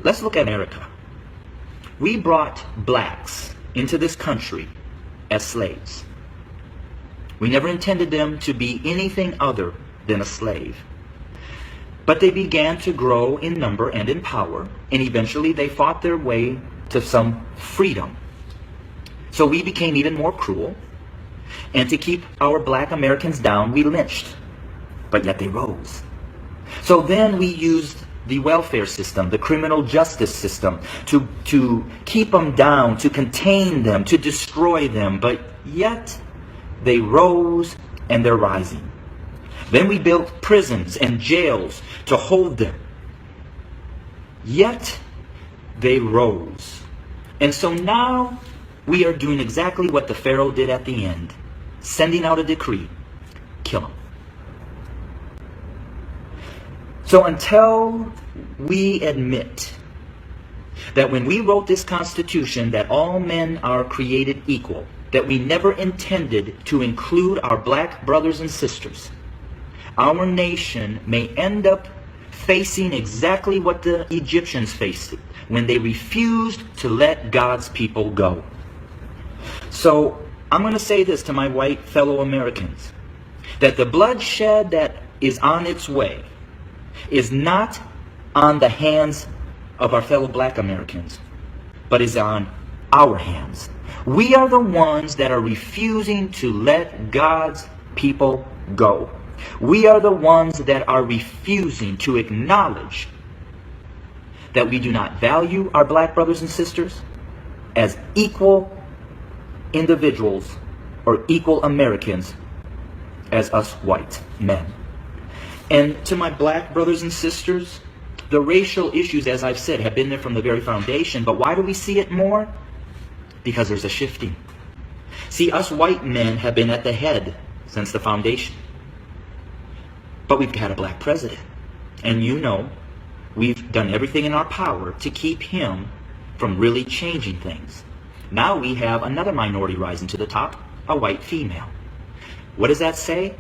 Let's look at America. We brought blacks into this country as slaves. We never intended them to be anything other than a slave. But they began to grow in number and in power, and eventually they fought their way to some freedom. So we became even more cruel, and to keep our black Americans down, we lynched. But yet they rose. So then we used the welfare system, the criminal justice system, to keep them down, to contain them, to destroy them. But yet they rose, and they're rising. Then we built prisons and jails to hold them. Yet they rose. And so now we are doing exactly what the Pharaoh did at the end, sending out a decree: kill them. So until we admit that when we wrote this Constitution that all men are created equal, that we never intended to include our black brothers and sisters, our nation may end up facing exactly what the Egyptians faced when they refused to let God's people go. So I'm going to say this to my white fellow Americans, that the bloodshed that is on its way is not on the hands of our fellow black Americans, but is on our hands. We are the ones that are refusing to let God's people go. We are the ones that are refusing to acknowledge that we do not value our black brothers and sisters as equal individuals or equal Americans as us white men. And to my black brothers and sisters, the racial issues, as I've said, have been there from the very foundation. But why do we see it more? Because there's a shifting. See, us white men have been at the head since the foundation. But we've had a black president. And you know, we've done everything in our power to keep him from really changing things. Now we have another minority rising to the top, a white female. What does that say?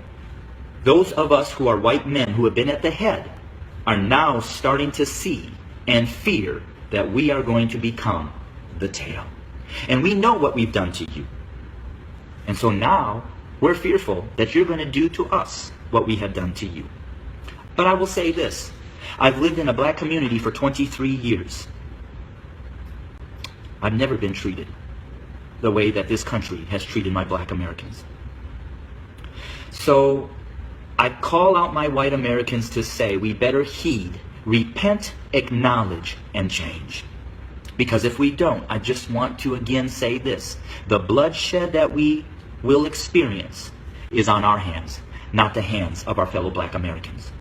Those of us who are white men who have been at the head are now starting to see and fear that we are going to become the tail. And we know what we've done to you. And so now we're fearful that you're going to do to us what we have done to you. But I will say this. I've lived in a black community for 23 years. I've never been treated the way that this country has treated my black Americans. So I call out my white Americans to say we better heed, repent, acknowledge, and change. Because if we don't, I just want to again say this: the bloodshed that we will experience is on our hands, not the hands of our fellow black Americans.